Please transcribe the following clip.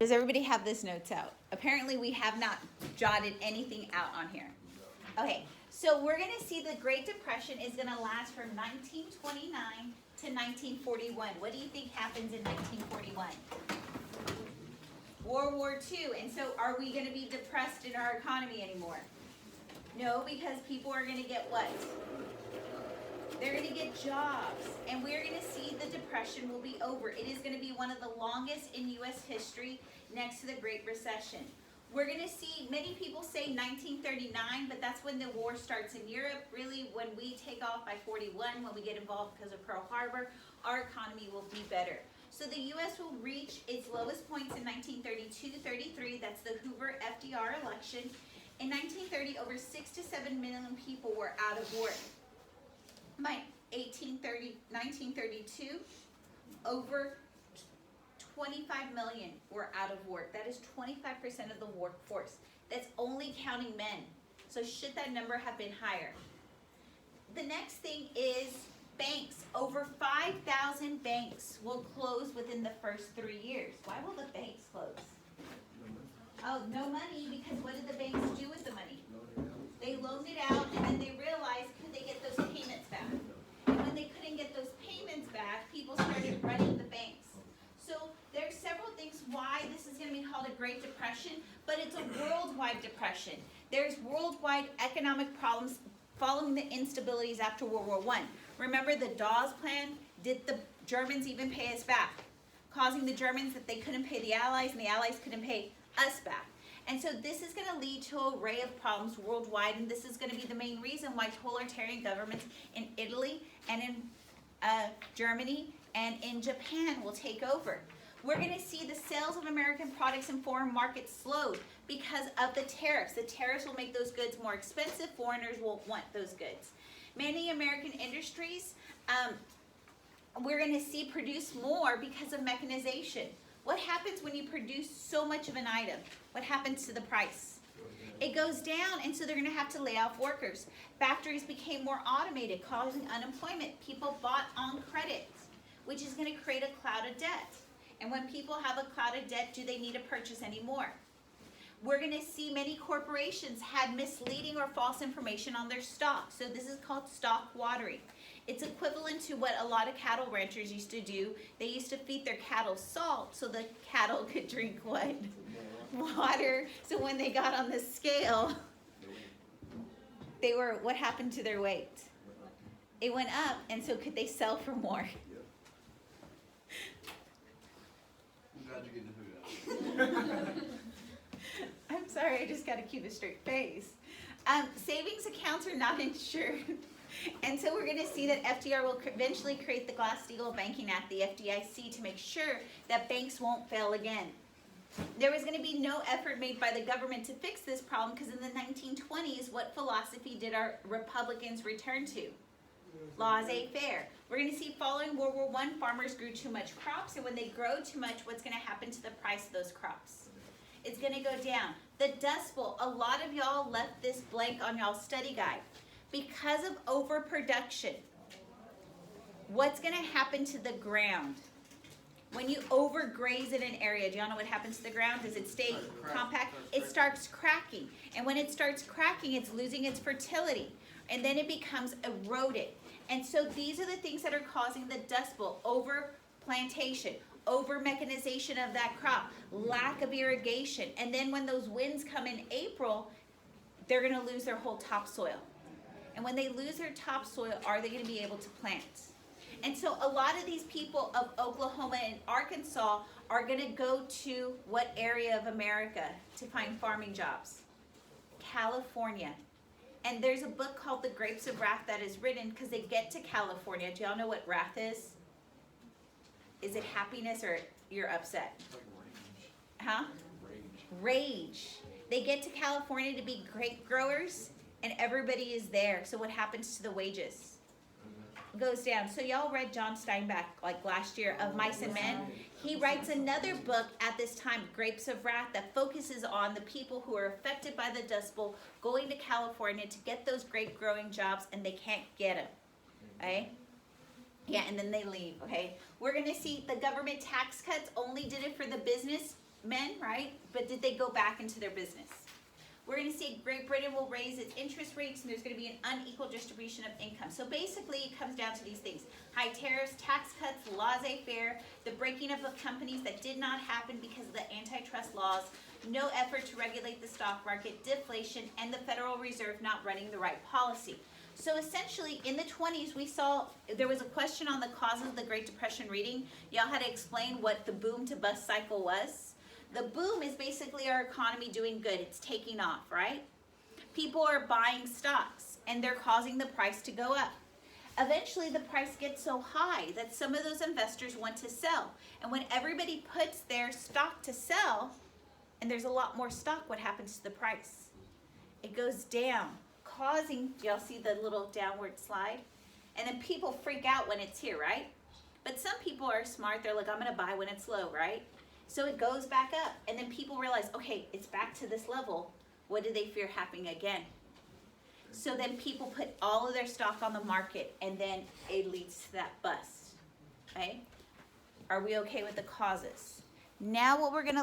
Does everybody have this notes out? Apparently we have not jotted anything out on here. Okay, so we're going to see the Great Depression is going to last from 1929 to 1941. What do you think happens in 1941? World War II. And so are we going to be depressed in our economy anymore? No, because people are going to get what? They're going to get jobs. And we're going to see the Depression will be over. It is going to be one of the longest in U.S. history next to the Great Recession. We're going to see, many people say 1939, but that's when the war starts in Europe. Really, when we take off by 41, when we get involved because of Pearl Harbor, our economy will be better. So the U.S. will reach its lowest points in 1932-33. That's the Hoover-FDR election. In 1930, over 6 to 7 million people were out of work. By 1932, over 25 million were out of work. That is 25% of the workforce. That's only counting men. So should that number have been higher? The next thing is banks. Over 5,000 banks will close within the first 3 years. Why will the banks close? Oh, no money, because what did the banks do with the money? They loaned it out, and then they realized, could they get those payments back? And when they couldn't get those payments back, people started running the banks. So there's several things why this is going to be called a Great Depression, but it's a worldwide depression. There's worldwide economic problems following the instabilities after World War I. Remember the Dawes Plan? Did the Germans even pay us back? Causing the Germans that they couldn't pay the Allies, and the Allies couldn't pay us back. And so this is going to lead to an array of problems worldwide, and this is going to be the main reason why totalitarian governments in Italy and in Germany and in Japan will take over. We're going to see the sales of American products in foreign markets slowed because of the tariffs. The tariffs will make those goods more expensive. Foreigners will want those goods. Many American industries, we're going to see produce more because of mechanization. What happens when you produce so much of an item? What happens to the price? It goes down, and so they're going to have to lay off workers. Factories became more automated, causing unemployment. People bought on credit, which is going to create a cloud of debt. And when people have a cloud of debt, do they need to purchase anymore? We're going to see many corporations had misleading or false information on their stock. So this is called stock watering. It's equivalent to what a lot of cattle ranchers used to do. They used to feed their cattle salt so the cattle could drink what? Water. So when they got on the scale, what happened to their weight? It went up, and so could they sell for more? I'm glad you're getting the food out. I'm sorry, I just got to keep a straight face. Savings accounts are not insured. And so we're going to see that FDR will eventually create the Glass-Steagall Banking Act, the FDIC, to make sure that banks won't fail again. There was going to be no effort made by the government to fix this problem because in the 1920s, what philosophy did our Republicans return to? Laissez-faire. We're going to see following World War I, farmers grew too much crops, and when they grow too much, what's going to happen to the price of those crops? It's going to go down. The Dust Bowl, a lot of y'all left this blank on y'all's study guide. Because of overproduction, what's going to happen to the ground? When you overgraze in an area, do y'all know what happens to the ground? Does it stay compact? It starts cracking. And when it starts cracking, it's losing its fertility. And then it becomes eroded. And so these are the things that are causing the Dust Bowl. Overplantation, over-mechanization of that crop, lack of irrigation. And then when those winds come in April, they're going to lose their whole topsoil. And when they lose their topsoil, are they going to be able to plant? And so a lot of these people of Oklahoma and Arkansas are going to go to what area of America to find farming jobs? California. And there's a book called The Grapes of Wrath that is written because they get to California. Do y'all know what wrath is? Is it happiness or you're upset? It's like rage. Huh? Rage. They get to California to be grape growers, and everybody is there. So what happens to the wages? Goes down. So y'all read John Steinbeck like last year of Mice and Men. He writes another book at this time, Grapes of Wrath, that focuses on the people who are affected by the Dust Bowl going to California to get those grape growing jobs, and they can't get them. Okay? Yeah, and then they leave. Okay? We're going to see the government tax cuts only did it for the business men, right? But did they go back into their business? We're going to see Great Britain will raise its interest rates, and there's going to be an unequal distribution of income. So basically, it comes down to these things: high tariffs, tax cuts, laissez-faire, the breaking up of companies that did not happen because of the antitrust laws, no effort to regulate the stock market, deflation, and the Federal Reserve not running the right policy. So essentially, in the 20s, we saw, there was a question on the causes of the Great Depression reading. Y'all had to explain what the boom to bust cycle was. The boom is basically our economy doing good. It's taking off, right? People are buying stocks, and they're causing the price to go up. Eventually, the price gets so high that some of those investors want to sell. And when everybody puts their stock to sell, and there's a lot more stock, what happens to the price? It goes down, causing, y'all see the little downward slide? And then people freak out when it's here, right? But some people are smart. They're like, I'm going to buy when it's low, right? So it goes back up, and then people realize, okay, it's back to this level. What do they fear happening again? So then people put all of their stock on the market, and then it leads to that bust, okay? Are we okay with the causes? Now what we're gonna